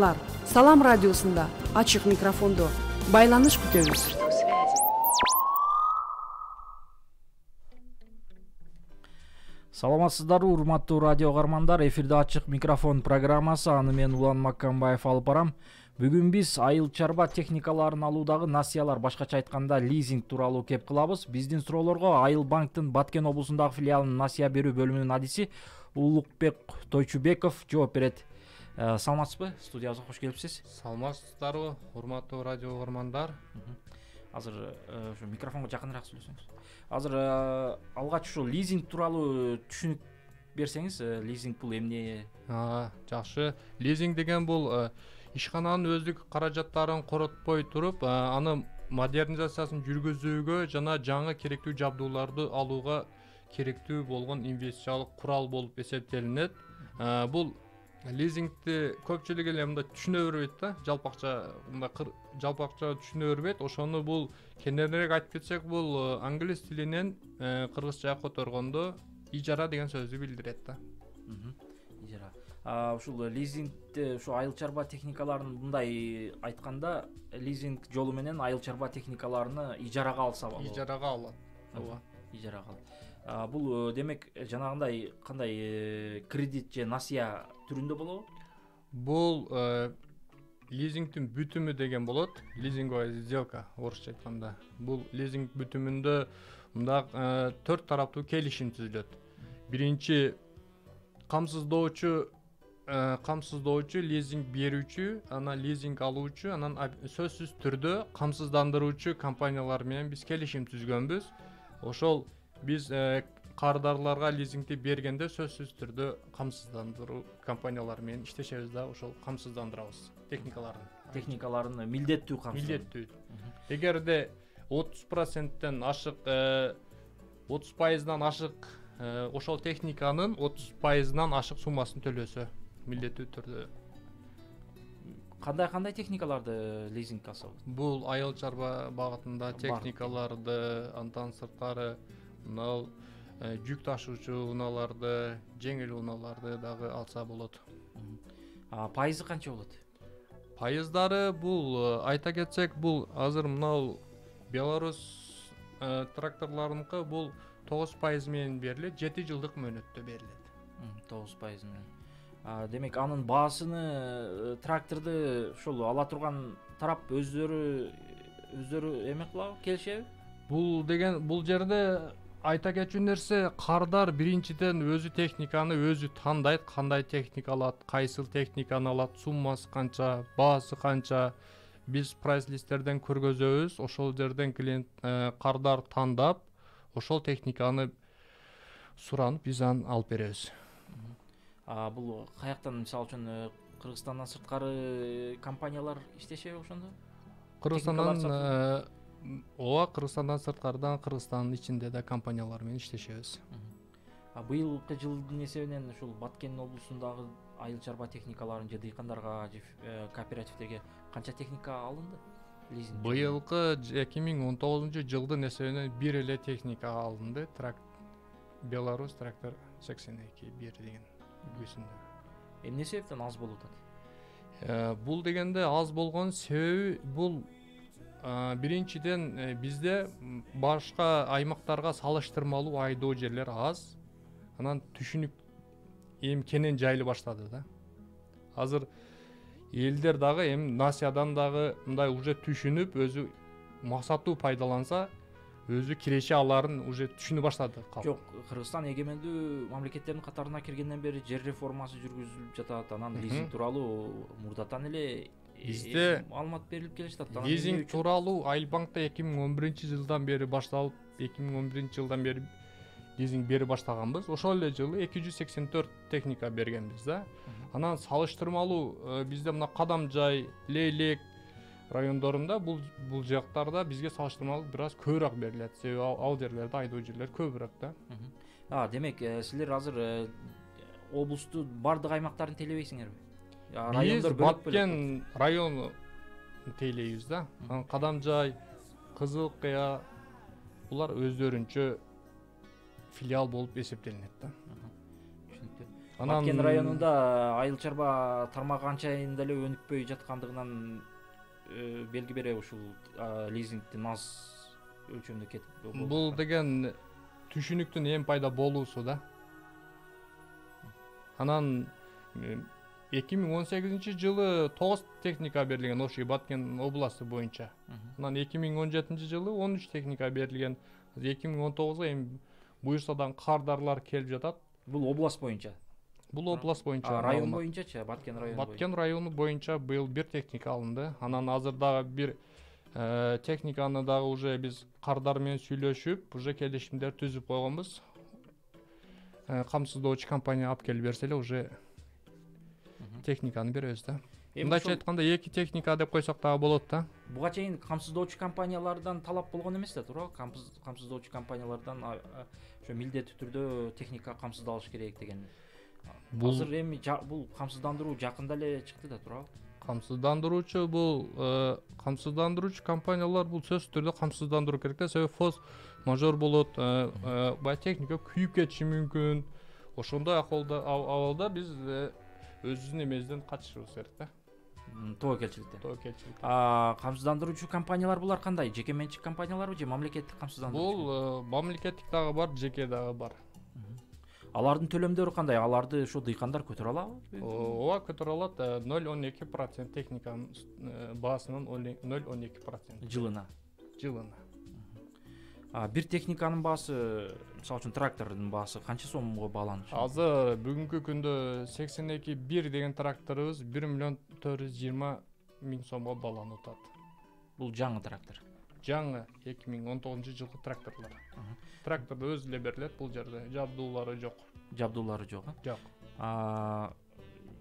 Салам радиосунда ачык микрофондо байланыш күтөбүз. Саламатсыздарбы урматтуу радио каармандар, эфирде ачык микрофон программасы, аны мен Улан Маккамбаев алып барам. Бүгүн биз айыл чарба техникаларын алуудагы насыялар, башкача айтканда лизинг тууралуу кеп кылабыз. Биздин суроолорго Айыл банктын Баткен облусундагы филиалынын насыя берүү бөлүмүнүн адиси Улукбек Тойчубеков жооп берет. Саламатсызбы? Студиябызга кош келипсиз. Саламатсыздарбы, урматтуу радио каармандар. Азыр ушу микрофонго жакыныраак сүйлөсөңүз. Азыр алгач ушу лизинг тууралуу түшүнүк берсеңиз, лизинг бул эмне? Жакшы. Лизинг деген бул ишкананын өздүк каражаттарын коротпой туруп, аны модернизациясын жүргүзүүгө жана жаңы керектүү жабдууларды алууга керектүү болгон инвестициялык курал болуп эсептелинет. Бул лизингти көпчүлүк эле мындай түшүнө бербейт да, жалпакча түшүнө бербейт. Ошону бул кененирээк айтып кетсек, бул англис тилинен кыргызчага которгондо ижара деген сөздү билдирет да. Ижара. Ушул лизингти, ушу айыл чарба техникаларын мындай айтканда, лизинг жолу менен айыл чарба техникаларını ижарага алса болот. Ижарага алат. Ооба, ижарага алат. Бул демек жанагындай кандай кредит же насыя түрүндө болобу? Бул лизингтин бүтүмү деген болот. Лизинговая сделка орусча айтканда. Бул лизинг бүтүмүндө мындай 4 тараптуу келишим түзүлөт. Биринчи камсыздоочу лизинг берүүчү, анан лизинг алуучу, анан сөзсүз түрдө камсыздандыруучу компаниялар менен биз келишим түзгөнбүз. Ошол биз кардарларга лизингти бергенде сөзсүз түрдө камсыздандыруу компаниялары менен иштешебиз да, ошол камсыздандырабыз техникаларын милдеттүү камсыздандыруу. Эгерде 30%тен ашык 30%дан ашык ошол техниканын 30%дан ашык суммасын төлөсө милдеттүү түрдө. Кандай техникаларды лизинг алса болот? Бул айыл чарба багытында техникаларды, андан сырткары мына жүк ташуучу унааларды, жеңил унааларды дагы алса болот. Пайызы канча болот? Пайыздары бул айта кетсек, бул азыр мына Беларусь тракторларыныкы бул 9% менен берилет, 7 жылдык мөөнөттө берилет. 9% менен. Демек анын баасыны тракторду ошол ала турган тарап өздөрү эме кылабы, келишеби? Бул жерде айта кетчү нерсе, кардар биринчиден өзү техниканы өзү тандайт, кандай техника алат, кайсыл техниканы алат, суммасы канча, баасы канча. Биз прайс-листтерден көргөзөбүз, ошол жерден клиент кардар тандап, ошол техниканы суранып биз аны алып беребиз. Бул каяктан, мисалы үчүн Кыргызстандан сырткары компаниялар иштешеби ошондо? Кыргызстандан сырткардан, Кыргызстандын ичинде да компаниялар менен иштешебиз. Быйылкы жылдын эсебинен ушул Баткен облусундагы айыл чарба техникаларын же дыйкандарга же кооперативтерге канча техника алынды? Быйылкы 2019-жылдын эсебинен бир эле техника алынды. Беларусь трактор 82-1 деген көсүндө. Эмне себептен аз болуп атат? Бул дегенде аз болгон себеби бул биринчиден бизде башка аймактарга салыштырмалуу айдоо жерлер аз. Анан түшүнүк кенен жайлы баштады да. Азыр элдер дагы насыядан дагы мындай уже түшүнүп, өзү максаттуу пайдаланса, өзү киреше аларын уже түшүнө баштады. Жок, Кыргызстан эгемендүү мамлекеттердин катарына киргенден бери жер реформасы жүргүзүлүп жатат. Анан лизинг тууралуу мурдатан эле бизде маалымат берилип келишат. Лизинг тууралуу Айыл банкта 2011-жылдан бери башталып, 2011-жылдан бери лизинг бери баштаганбыз. Ошол эле жылы 284 техника бергенбиз да. Анан салыштырмалуу бизде мына Кадамжай, Лейлек райондорунда бул жактарда бизге салыштырмалуу бир аз көбүрөөк берилет. Себеби ал жерлерде айдоо жерлер көбүрөөк да. Демек силер азыр облусту бардык аймактарын тейлебейсиңерби? Биз Баткен району тейлейбиз да. Кадамжай, Кызыл Кыя булар өздөрүнчө филиал болуп эсептелинет да. Баткен районунда айыл чарба тармагы анчайын деле өнүкпөй жаткандыгынан белги бере ушул лизингдин аз өлчөмдө кетип. Бул деген түшүнүктүн эң пайда болуусу да. Анан 2018 жылы 9 техника берилген ошо Баткен областы боюнча. Анан 2017 жылы 13 техника берилген. 2019 эми буюрсадан кардарлар келип жатат. Бул область боюнча. Бул область боюнча. Район боюнчачы, Баткен району. Баткен району боюнча быйыл бир техника алынды. Анан азыр дагы бир техниканы дагы уже биз кардар менен сүйлөшүп, уже келишимдер түзүп койгонбуз. Камсыздоочу компания алып келип берсе эле уже техниканы беребиз да. Мындайча айтканда 2 техника деп койсок дагы болот да. Буга чейин камсыздоочу компаниялардан талап болгон эмес да, туура? Камсыздоочу компаниялардан ошо милдеттүү түрдө техника камсыздалыш керек деген. Азыр эми бул камсыздандыруу жакында эле чыкты да, туурабы? Камсыздандыруучу компаниялар бул сөзсүз түрдө камсыздандыруу керек да. Себеби форс мажор болот, бай техника күйүп кетиши мүмкүн. Ошондой абалда биз өзүбүздүн эмебизден качышыбыз керек да. Тобокелчиликтен. Камсыздандыруучу компаниялар булар кандай? Жеке менчик компанияларбы же мамлекеттик камсыздандыруучу? Бул мамлекеттик дагы бар, жеке дагы бар. Алардын төлөмдөрү кандай? Аларды ошо дыйкандар көтөрө алабы? Ооба, көтөрө алат. 0,12% техниканын баасынын 0,12%. Жылына. Бир техниканын баасы, мисалы үчүн трактордун баасы канча сомго бааланышы? Азыр бүгүнкү күндө 82.1 деген тракторубуз 1.420.000 сомго бааланып атат. Бул жаңы трактор. Жаңы 2019 жылкы тракторлор. Тракторду өзү эле берилет бул жерде. Жабдуулары жок. Жок.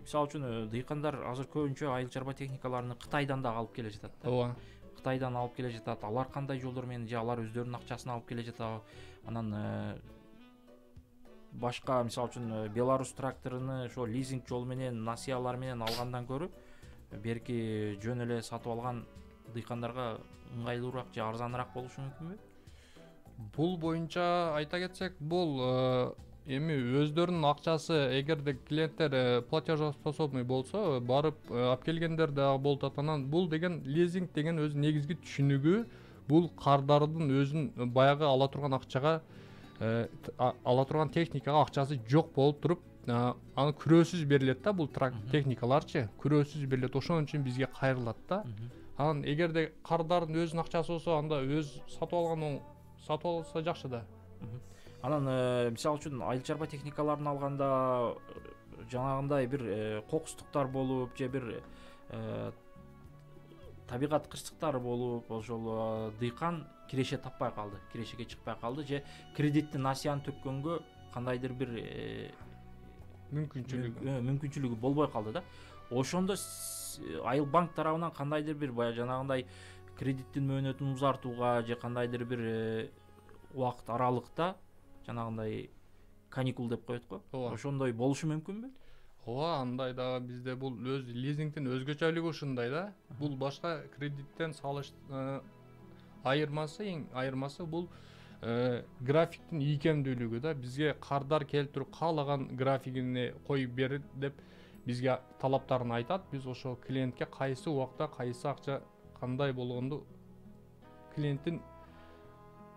Мисалы үчүн дыйкандар азыр көбүнчө айыл чарба техникаларын Кытайдан да алып келе жатат да. Ооба. Кытайдан алып келе жатат. Алар кандай жолдор менен же алар өздөрүнүн акчасына алып келе жатабы? Анан башка мисалы үчүн Беларусь тракторуну ошо лизинг жол менен, насыялар менен алгандан көрүп, берки жөн эле сатып алган дыйкандарга ыңгайлуураак же арзаныраак болушу мүмкүнбү? Бул боюнча айта кетсек, бул эми өздөрүнүн акчасы, эгерде клиенттер платежеспособный болсо, барып алып келгендер дагы болуп атат. Анан бул деген лизинг деген өзү негизги түшүнүгү бул кардардын өзүн баягы ала турган акчага, ала турган техникага акчасы жок болуп туруп, аны күрөөсүз берилет да, бул техникаларчы, күрөөсүз берилет. Ошон үчүн бизге кайрылат да. Анан эгерде кардардын өзүнүн акчасы болсо, анда өз сатып алган сатып алса жакшы да. Анан мисалы үчүн айыл чарба техникаларын алганда жанагындай бир кокустуктар болуп же бир табигат кырсыктары болуп, ошол дыйкан киреше таппай калды, кирешеге чыкпай калды же кредитти насыяны төккөнгө кандайдыр бир мүмкүнчүлүгү болбой калды да. Ошондо айыл банк тарабынан кандайдыр бир баягы жанагындай кредиттин мөөнөтүн узартууга же кандайдыр бир убакыт аралыкта жанагындай каникул деп коет го. Ошондой болушу мүмкүнбү? Ооба, андай дагы бизде бул өз лизингдин өзгөчөлүгү ушундай да. Бул башка кредиттен салыш айырмасы, эң айырмасы бул графиктин ийкемдүүлүгү да. Бизге кардар келип туруп каалаган графигине коюп бер деп бизге талаптарын айтат. Биз ошол клиентке кайсы убакта кайсы акча кандай болгонду клиенттин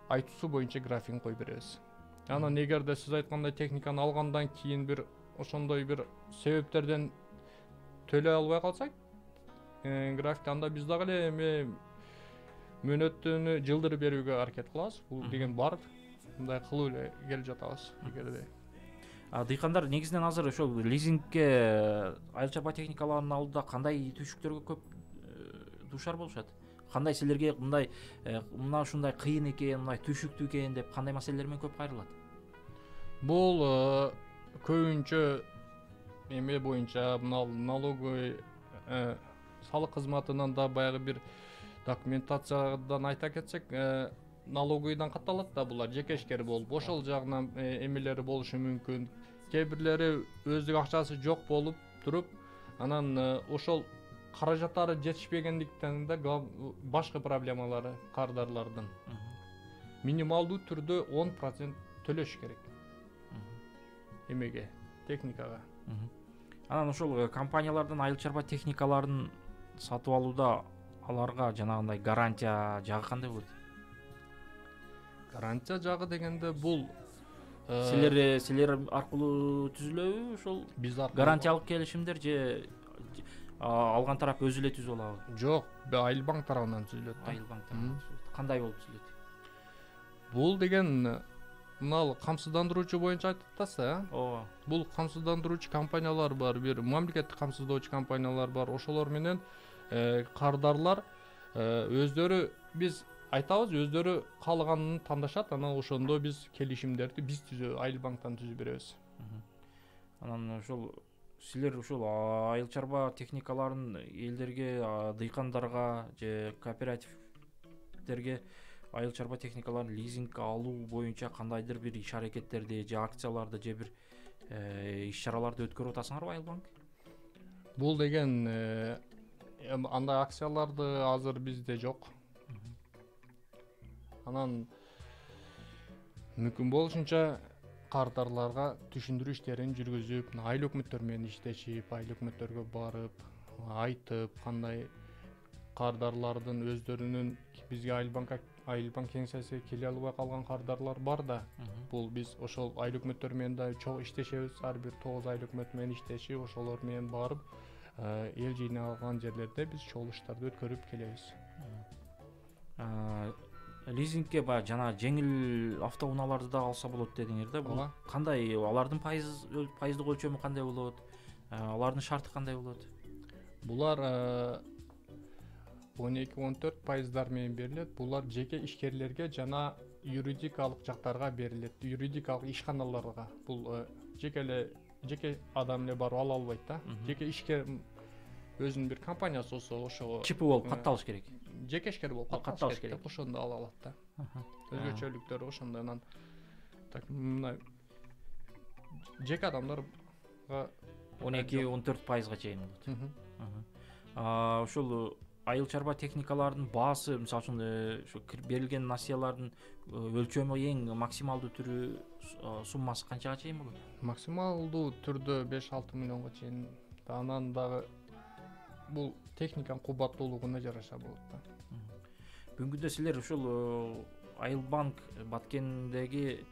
айтуусу боюнча графигин коюп беребиз. Анан эгерде сиз айткандай техниканы алгандан кийин бир ошондой бир себептерден төлөй албай калсак, графикти, анда биз дагы эле эми мөөнөттүнү жылдырып берүүгө аракет кылабыз. Бул деген бар. Мындай кылып эле келип жатабыз эгерде. Дыйкандар негизинен азыр ошол лизингке айыл чарба техникаларын алууда кандай түйшүктөргө көп дуушар болушат? Кандай силерге мындай мына ушундай кыйын экен, мындай түйшүктүү экен деп кандай маселелер менен көп кайрылат? Бул көбүнчө эме боюнча налоговый салык кызматынан да баягы бир документациядан айта кетсек, налоговыйдан катталат да, булар жеке болуп, ошол жагынан эмелери болушу мүмкүн. Кээ бирлери өздүк акчасы жок болуп туруп, анан ошол каражаттары жетишпегендиктен да башка проблемалары кардарлардын. Минималдуу түрдө 10% төлөш керек. Эмеге, техникага. Анан ошол компаниялардан айыл чарба техникаларын сатып алууда аларга жанагындай гарантия жагы кандай болот? Гарантия жагы дегенде бул Силер аркылуу түзүлөбү ошол биз аркылуу гарантиялык келишимдер же алган тарап өзү эле түзүп алабы? жок, Айыл банк тарабынан түзүлөт. Айыл банк тарабынан түзүлөт. Кандай болуп түзүлөт? Бул деген мына камсыздандыруучу боюнча айтып атасыз, Ооба. Бул камсыздандыруучу компаниялар бар, бир мамлекеттик камсыздоочу компаниялар бар. Ошолор менен кардарлар өздөрү биз айтабыз, өздөрү каалаганын тандашат, анан ошондо биз келишимдерди биз Айыл банктан түзүп беребиз. Анан ошол силер ошол айыл чарба техникаларын элдерге, дыйкандарга же кооперативдерге айыл чарба техникаларын лизинг алуу боюнча кандайдыр бир иш аракеттерди же акцияларды же бир иш чараларды өткөрүп атасыңарбы Айыл банк? Бул деген андай акцияларды азыр бизде жок. Анан мүмкүн болушунча кардарларга түшүндүрүү иштерин жүргүзүп, айыл өкмөттөр менен иштешип, айыл өкмөттөргө барып, айтып, кандай кардарлардын өздөрүнүн бизге Айыл банк кеңсеси келе албай калган кардарлар бар да. Бул биз ошол айыл өкмөттөр менен да чоң иштешебиз. Ар бир 9 айыл өкмөт менен иштешип, ошолор менен барып, эл жыйналган жерлерде биз чогулуштарды өткөрүп келебиз. Лизингке баягы жана жеңил автоунааларды да алса болот дедиңер да. Бул кандай, алардын пайыздык өлчөмү кандай болот? Алардын шарты кандай болот? Булар 12-14 пайыздар менен берилет. Булар жеке ишкерлерге жана юридикалык жактарга берилет. Юридикалык ишканаларга. Бул жеке адам эле барып ала албайт да. Жеке ишкер өзүнүн бир компаниясы болсо, ошого чипи болуп катталыш керек. Жеке ишкер болуп катталыш керек. Ошондо ала алат да. Өзгөчөлүктөрү ошондой. Анан так мына жеке адамдарга 12-14 пайызга чейин болот. Ошол айыл чарба техникалардын баасы, мисалы үчүн ушу берилген насыялардын өлчөмү эң максималдуу түрү суммасы канчага чейин болот? Максималдуу түрдө 5-6 миллионго чейин. Анан дагы бул техниканын кубаттуулугуна жараша болот да. Бүгүнкү күндө силер ушул Айыл банк Баткендеги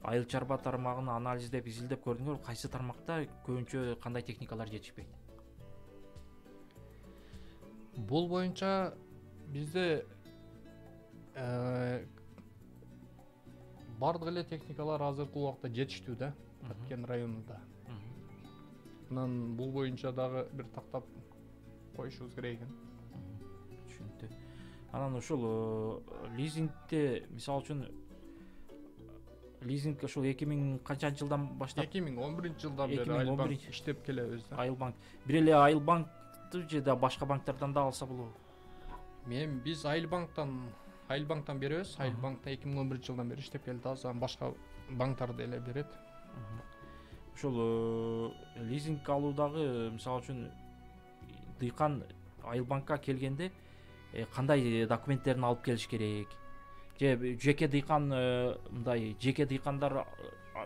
айыл чарба тармагын анализдеп, изилдеп көрдүңөр. Кайсы тармакта көбүнчө кандай техникалар жетишпейт? Бул боюнча бизде бардык эле техникалар азыркы убакта жетиштүү да, Баткен районунда. Анан бул боюнча дагы бир тактап коюшубуз керек экен. Түшүнүктүү. Анан ушул лизингде, мисалы үчүн лизинг ушул 2000 канчанчы жылдан баштап? 2011 жылдан бери Айыл банк иштеп келебиз да. Айыл банк. Бир эле Айыл банкты же да башка банктардан да алса болобу? Биз Айыл банктан беребиз. Айыл банкта 2011 жылдан бери иштеп келди. Азыр башка банктар деле берет. Ушул лизинг алуудагы, мисалы үчүн дыйкан Айыл банкка келгенде кандай документтерин алып келиш керек? Же жеке дыйкан мындай жеке дыйкандар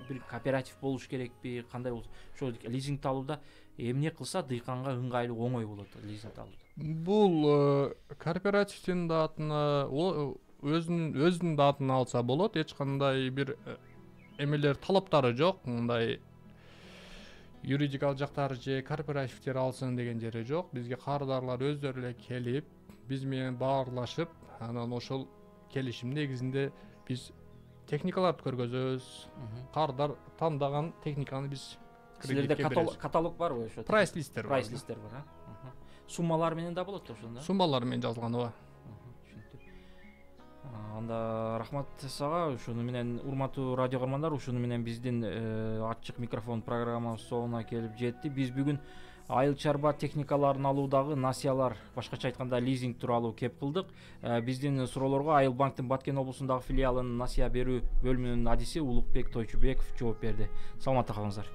бир кооператив болуш керекпи? Кандай болсо? Ошол лизинг алууда эмне кылса дыйканга ыңгайлуу, оңой болот лизинг алууда? Бул кооперативдин да атына, өзүнүн да атына алса болот. Эч кандай бир эмелер, талаптары жок. Мындай юридикалык жактары же кооперативдер алсын деген жери жок. Бизге кардарлар өздөрү эле келип, биз менен баарлашып, анан ошол келишим негизинде биз техникаларды көргөзөбүз. Кардар тандаган техниканы биз силерде каталог барбы ошо? Прайс-листтер бар. Прайс-листтер бар, Суммалар менен да болот ошондо? Суммалар менен жазылган, ооба. Анда рахмат сага. Ушуну менен урматтуу радио көрөрмандар, ушуну менен биздин ачык микрофон программабыз соңуна келип жетти. Биз бүгүн айыл чарба техникаларын алуудагы насыялар, башкача айтканда лизинг тууралуу кеп кылдык. Биздин суроолорго Айыл банктын Баткен облусундагы филиалынын насыя берүү бөлүмүнүн адиси Улукбек Тойчубеков жооп берди. Саламатта калыңыздар.